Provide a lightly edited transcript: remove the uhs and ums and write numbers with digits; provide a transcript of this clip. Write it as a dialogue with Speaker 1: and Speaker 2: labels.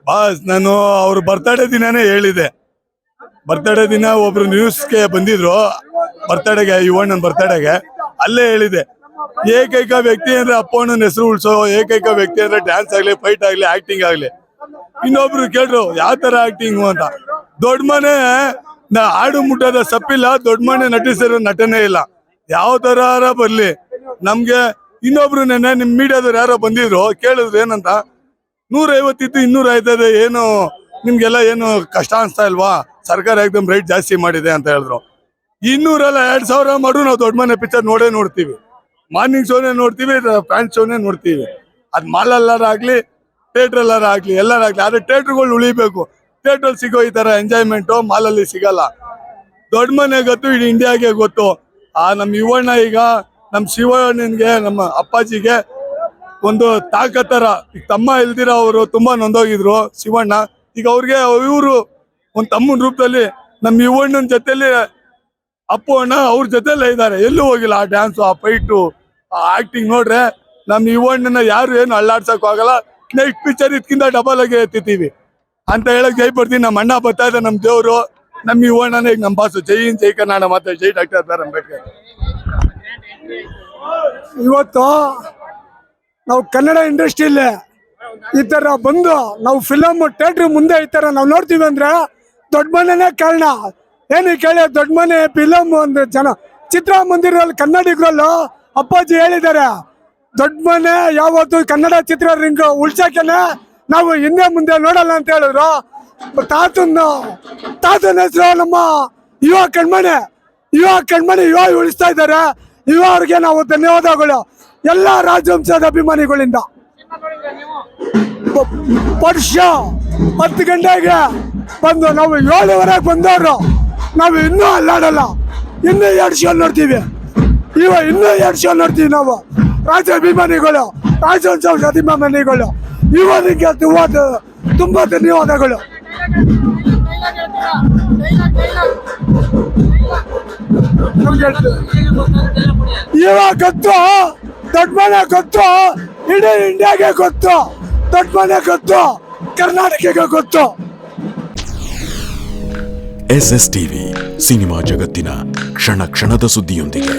Speaker 1: Boss ನಾನು ಅವ್ರ birthday ದಿನಾನೇ ಹೇಳಿದೆ. ಬರ್ತಡೇ ದಿನ ಒಬ್ರು ನ್ಯೂಸ್ಗೆ ಬಂದಿದ್ರು, ಬರ್ತಡೇಗೆ, ಯುವಣ್ಣನ ಬರ್ತಡೇಗೆ. ಅಲ್ಲೇ ಹೇಳಿದೆ, ಏಕೈಕ ವ್ಯಕ್ತಿ ಅಂದ್ರೆ ಅಪ್ಪಣ್ಣನ ಹೆಸರು ಉಳಿಸೋ ಏಕೈಕ ವ್ಯಕ್ತಿ ಅಂದ್ರೆ ಡ್ಯಾನ್ಸ್ ಆಗ್ಲಿ, ಫೈಟ್ ಆಗ್ಲಿ, ಆಕ್ಟಿಂಗ್ ಆಗ್ಲಿ. ಇನ್ನೊಬ್ರು ಕೇಳ್ರು ಯಾವ ತರ ಆಕ್ಟಿಂಗ್ ಅಂತ. ದೊಡ್ಡ ಮನೆ ಹಾಡು ಮುಟ್ಟದ ಸಪ್ಪಿಲ್ಲ, ದೊಡ್ಡ ಮನೆ ನಟಿಸಿರೋ ನಟನೆ ಇಲ್ಲ. ಯಾವ ತರ ಬರ್ಲಿ ನಮ್ಗೆ. ಇನ್ನೊಬ್ರು ನೆನ್ನೆ ನಿಮ್ ಮೀಡಿಯಾದವ್ರು ಯಾರೋ ಬಂದಿದ್ರು, ಕೇಳಿದ್ರು ಏನಂತ, 150 ಇತ್ತು 200 ಆಯ್ತದೆ, ಏನು ನಿಮ್ಗೆಲ್ಲ ಏನು ಕಷ್ಟ ಅನ್ಸ್ತಾ ಇಲ್ವಾ, ಸರ್ಕಾರ ಏಕದಮ್ ರೇಟ್ ಜಾಸ್ತಿ ಮಾಡಿದೆ ಅಂತ ಹೇಳಿದ್ರು. 200 ಅಲ್ಲ 2000 ಮಾಡ್ರು ನಾವು ದೊಡ್ಡ ಮನೆ ಪಿಕ್ಚರ್ ನೋಡ್ತೀವಿ. ಮಾರ್ನಿಂಗ್ ಶೋನೇ ನೋಡ್ತೀವಿ, ಫ್ಯಾನ್ಸ್ ಶೋನೇ ನೋಡ್ತೀವಿ. ಅದ್ ಮಾಲ್ ಆಗ್ಲಿ, ಥಿಯೇಟರ್ ಎಲ್ಲಾರ ಆಗ್ಲಿ, ಎಲ್ಲರಾಗ್ಲಿ. ಆದ್ರೆ ಥಿಯೇಟರ್ಗಳು ಉಳಿಬೇಕು. ಥಿಯೇಟರ್ ಸಿಗೋ ಈ ತರ ಎಂಜಾಯ್ಮೆಂಟ್ ಮಾಲಲ್ಲಿ ಸಿಗಲ್ಲ. ದೊಡ್ಡ ಮನೆ ಗೊತ್ತು, ಇಡೀ ಇಂಡಿಯಾಗೆ ಗೊತ್ತು. ನಮ್ ಯುವಣ್ಣ ಈಗ ನಮ್ ಶಿವಣ್ಣನ್ಗೆ, ನಮ್ಮ ಅಪ್ಪಾಜಿಗೆ ಒಂದು ತಾಕತ್ತರ. ಈಗ ತಮ್ಮ ಇಲ್ದಿರ ಅವರು ತುಂಬಾ ನೊಂದೋಗಿದ್ರು ಶಿವಣ್ಣ. ಈಗ ಅವ್ರಿಗೆ ಇವರು ಒಂದ್ ತಮ್ಮನ ರೂಪದಲ್ಲಿ ನಮ್ ಯುವಣ್ಣನ ಜೊತೆಲಿ ಅಪ್ಪು ಅಣ್ಣ ಅವ್ರ ಜೊತೆಲೇ ಇದ್ದಾರೆ. ಎಲ್ಲೂ ಹೋಗಿಲ್ಲ. ಆ ಡ್ಯಾನ್ಸು, ಆ ಫೈಟು, ಆ ಆಕ್ಟಿಂಗ್ ನೋಡ್ರೆ ನಮ್ ಯುವಣ್ಣನ ಯಾರು ಏನು ಅಳ್ಳಾಡ್ಸಕ್ ಆಗಲ್ಲ. ನೆಕ್ಸ್ಟ್ ಪಿಕ್ಚರ್ ಇದಕ್ಕಿಂತ ಡಬಲ್ ಆಗಿ ಎತ್ತಿತೀವಿ ಅಂತ ಹೇಳಕ್ ಜೈ ಪಡ್ತೀನಿ. ನಮ್ಮ ಅಣ್ಣ ಬರ್ತಾ ಇದೆ, ನಮ್ ದೇವ್ರು, ನಮ್ ಯುವಣ್ಣನೇ ಈಗ ನಮ್ ಬಾಸು. ಜೈ ಹಿಂದ್, ಜೈ ಕನ್ನಡ, ಮತ್ತೆ ಜೈ ಡಾಕ್ಟರ್ ಬಿ ಆರ್ ಅಂಬೇಡ್ಕರ್.
Speaker 2: ಇವತ್ತು ನಾವು ಕನ್ನಡ ಇಂಡಸ್ಟ್ರಿಯಲ್ಲಿ ಈ ತರ ಬಂದು ನಾವು ಫಿಲಮ್ ಥಿಯೇಟರ್ ಮುಂದೆ ಈ ತರ ನಾವು ನೋಡ್ತೀವಿ ಅಂದ್ರೆ ದೊಡ್ಡ ಮನೆನೇ ಕಾರಣ. ಏನು ಕೇಳಿ, ದೊಡ್ಡ ಮನೆ ಫಿಲಮ್ ಒಂದು ಚಿತ್ರಮಂದಿರದಲ್ಲಿ ಕನ್ನಡಿಗರಲ್ಲೂ ಅಪ್ಪಾಜಿ ಹೇಳಿದ್ದಾರೆ, ದೊಡ್ಡ ಮನೆ ಯಾವತ್ತು ಕನ್ನಡ ಚಿತ್ರರಂಗ ಉಳ್ಸಕ್ಕೇನೆ ನಾವು ಹಿಂದೆ ಮುಂದೆ ನೋಡಲ್ಲ ಅಂತ ಹೇಳಿದ್ರು. ತಾತನ ಹೆಸರು ನಮ್ಮ ಯುವ ಕಣ್ಮಣಿ ಉಳಿಸ್ತಾ ಇದ್ದಾರೆ. ಅವ್ರಿಗೆ ನಾವು ಧನ್ಯವಾದಗಳು ಎಲ್ಲ ರಾಜವಂಶದ ಅಭಿಮಾನಿಗಳಿಂದ. ವರ್ಷ 10 ಗಂಟೆಗೆ ಬಂದು ನಾವು 7:30 ಬಂದವರು. ನಾವು ಇನ್ನೂ ಅಲ್ಲಾಡಲ್ಲ, ಇನ್ನೂ 2 ಶೋ ನೋಡ್ತೀವಿ. ಇನ್ನೂ 2 ಶೋ ನೋಡ್ತೀವಿ ನಾವು. ರಾಜವಂಶದ ಅಭಿಮಾನಿಗಳು ಇವರಿಗೆ ತುಂಬಾ ಧನ್ಯವಾದಗಳು. ಇವಾಗ ಗೊತ್ತು, ದೊಡ್ಡ ಮನೆ ಗೊತ್ತು, ಇಡೀ ಇಂಡಿಯಾಗೆ ಗೊತ್ತು. ದೊಡ್ಡ ಮನೆ ಗೊತ್ತು, ಕರ್ನಾಟಕಕ್ಕೆ ಗೊತ್ತು.
Speaker 3: SS ಟಿವಿ, ಸಿನಿಮಾ ಜಗತ್ತಿನ ಕ್ಷಣ ಕ್ಷಣದ ಸುದ್ದಿಯೊಂದಿಗೆ.